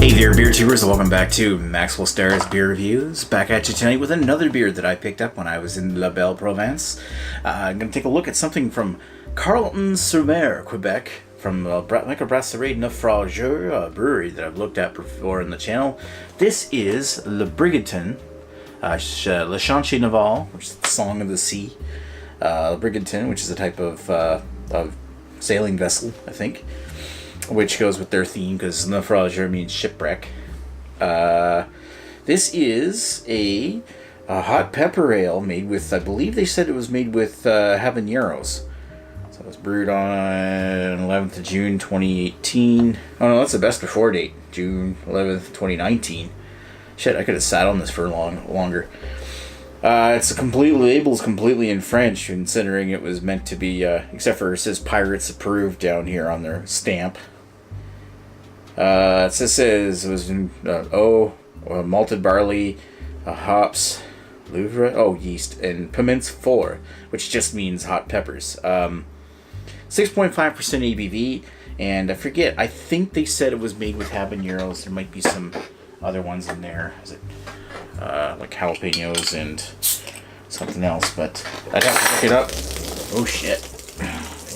Hey there, beer tubers, welcome back to Maxwell Starr's Beer Reviews. Back at you tonight with another beer that I picked up when I was in La Belle Province. I'm going to take a look at something from Carleton-sur-Mer, Quebec, from Microbrasserie Naufrageur, a brewery that I've looked at before in the channel. This is Le Brigantin, Le Chantier Naval, which is the Song of the Sea. Brigantin, which is a type of sailing vessel, I think, which goes with their theme because Naufrageur means shipwreck. This is a hot pepper ale made with, I believe they said it was made with habaneros. So it was brewed on 11th of June 2018. Oh no, that's the best before date, June 11th, 2019. Shit, I could have sat on this for longer. It's label's completely in French, considering it was meant to be, except for it says Pirates Approved down here on their stamp. It says it was in malted barley, hops, yeast, and piments four, which just means hot peppers. 6.5% ABV, and I think they said it was made with habaneros. There might be some other ones in there. Is it like jalapenos and something else? But I'd have to look it up. Oh shit!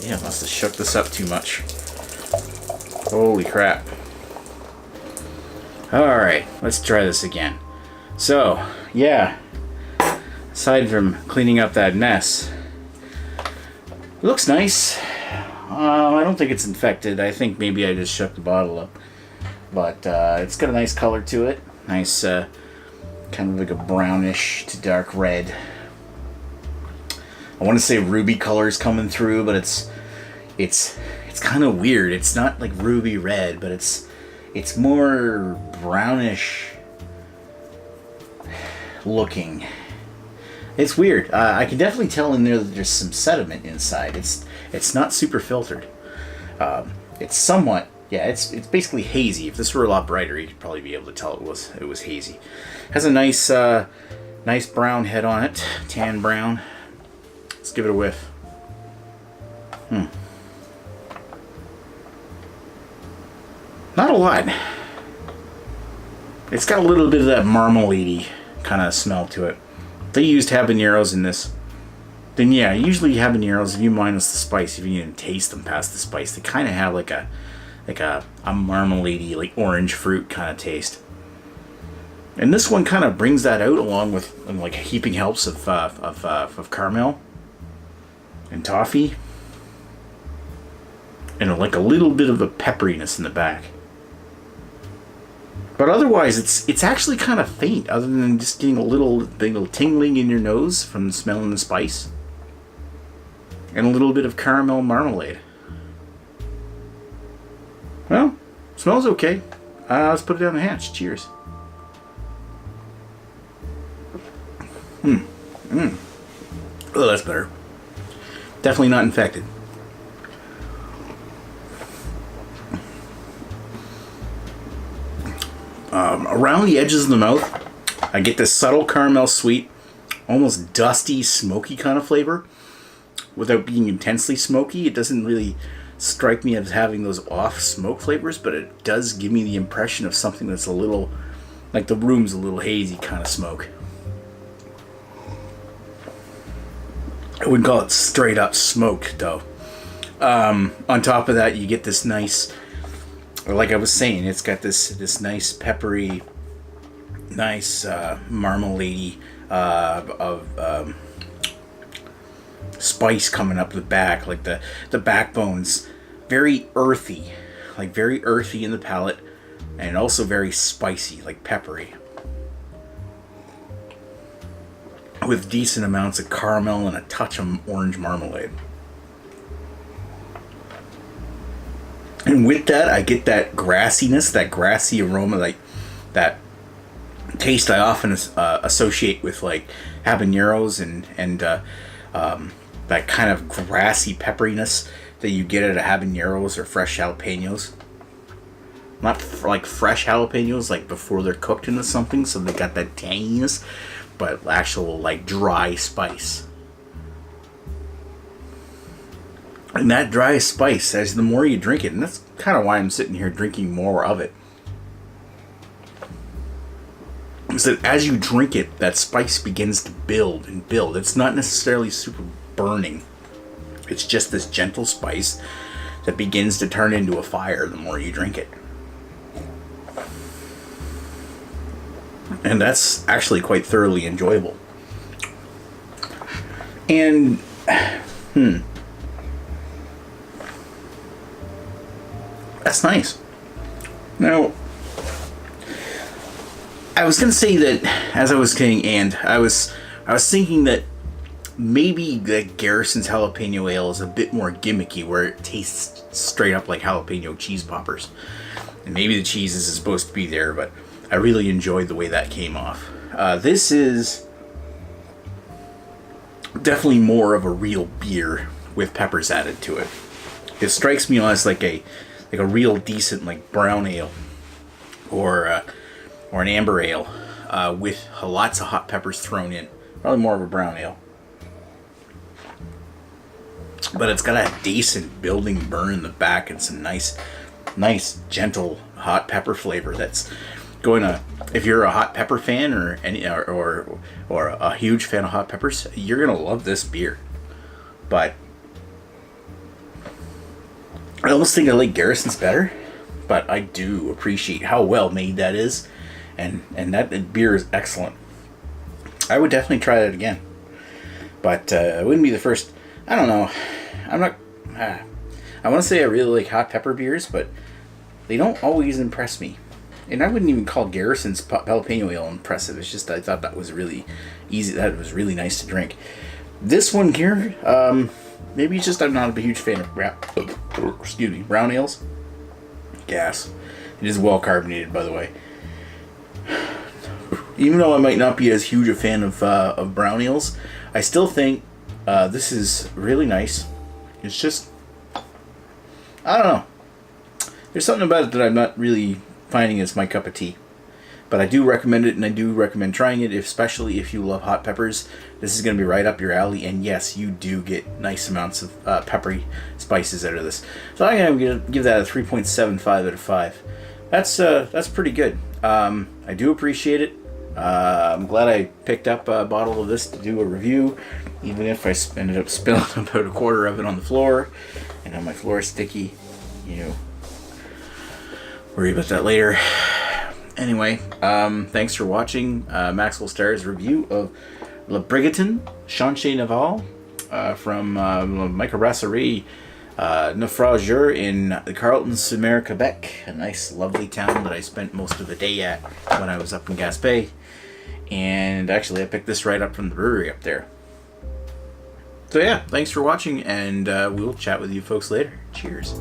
Yeah, must have shook this up too much. Holy crap! Alright, let's try this again. So, yeah, aside from cleaning up that mess, it looks nice. I don't think it's infected. I think maybe I just shook the bottle up. But it's got a nice color to it. Nice, kind of like a brownish to dark red. I want to say ruby colors coming through, but it's kind of weird. It's not like ruby red, but it's more brownish looking. It's weird. I can definitely tell in there that there's some sediment inside. It's not super filtered. It's somewhat, yeah, it's basically hazy. If this were a lot brighter, you'd probably be able to tell it was hazy. Has a nice nice brown head on it, tan brown. Let's give it a whiff. Not a lot. It's got a little bit of that marmalade-y kind of smell to it. They used habaneros in this. Then yeah, usually habaneros, if you minus the spice, if you didn't taste them past the spice, they kind of have like a marmalade-y, like orange fruit kind of taste. And this one kind of brings that out along with like heaping helps of caramel and toffee, and like a little bit of a pepperiness in the back. But otherwise, it's actually kind of faint, other than just getting a little tingling in your nose from smelling the spice, and a little bit of caramel marmalade. Well, smells okay. Let's put it down the hatch. Cheers. Oh, that's better. Definitely not infected. Around the edges of the mouth, I get this subtle caramel sweet, almost dusty, smoky kind of flavor. Without being intensely smoky, it doesn't really strike me as having those off smoke flavors, but it does give me the impression of something that's a little, like the room's a little hazy kind of smoke. I wouldn't call it straight up smoke though. On top of that, you get this nice, like I was saying, it's got this nice peppery, nice marmalade of spice coming up the back. Like the backbone's very earthy, like very earthy in the palate, and also very spicy, like peppery, with decent amounts of caramel and a touch of orange marmalade. And with that, I get that grassiness, that grassy aroma, like that taste I often associate with like habaneros and that kind of grassy pepperiness that you get at a habaneros or fresh jalapenos. Not like fresh jalapenos, like before they're cooked into something, so they got that tanginess, but actual like dry spice. And that dry spice, as the more you drink it, and that's kind of why I'm sitting here drinking more of it, is that as you drink it, that spice begins to build and build. It's not necessarily super burning. It's just this gentle spice that begins to turn into a fire the more you drink it. And that's actually quite thoroughly enjoyable. And, that's nice. Now, I was gonna say that as I was saying, and I was thinking that maybe the Garrison's jalapeno ale is a bit more gimmicky, where it tastes straight up like jalapeno cheese poppers, and maybe the cheese isn't supposed to be there, but I really enjoyed the way that came off. This is definitely more of a real beer with peppers added to it. It strikes me as like a real decent like brown ale or an amber ale with lots of hot peppers thrown in. Probably more of a brown ale. But it's got a decent building burn in the back and some nice gentle hot pepper flavor that's going to, if you're a hot pepper fan or a huge fan of hot peppers, you're going to love this beer. But I almost think I like Garrison's better, but I do appreciate how well made that is, and that beer is excellent. I would definitely try it again, but it wouldn't be the first. I don't know. I'm not. I want to say I really like hot pepper beers, but they don't always impress me. And I wouldn't even call Garrison's jalapeno ale impressive. It's just I thought that was really easy. That was really nice to drink. This one here, maybe it's just I'm not a huge fan of brown ales. Gas. It is well carbonated, by the way. Even though I might not be as huge a fan of brown ales, I still think this is really nice. It's just, I don't know. There's something about it that I'm not really finding as my cup of tea. But I do recommend it, and I do recommend trying it, especially if you love hot peppers. This is going to be right up your alley, and yes, you do get nice amounts of peppery spices out of this. So I'm going to give that a 3.75 out of 5. That's pretty good. I do appreciate it. I'm glad I picked up a bottle of this to do a review, even if I ended up spilling about a quarter of it on the floor, and now my floor is sticky. Worry about that later. Anyway, thanks for watching Maxwell Starr's review of Le Brigantin Chantier Naval from Microbrasserie Naufrageur in the Carleton-sur-Mer, Quebec. A nice, lovely town that I spent most of the day at when I was up in Gaspé. And actually, I picked this right up from the brewery up there. So yeah, thanks for watching, and we'll chat with you folks later. Cheers.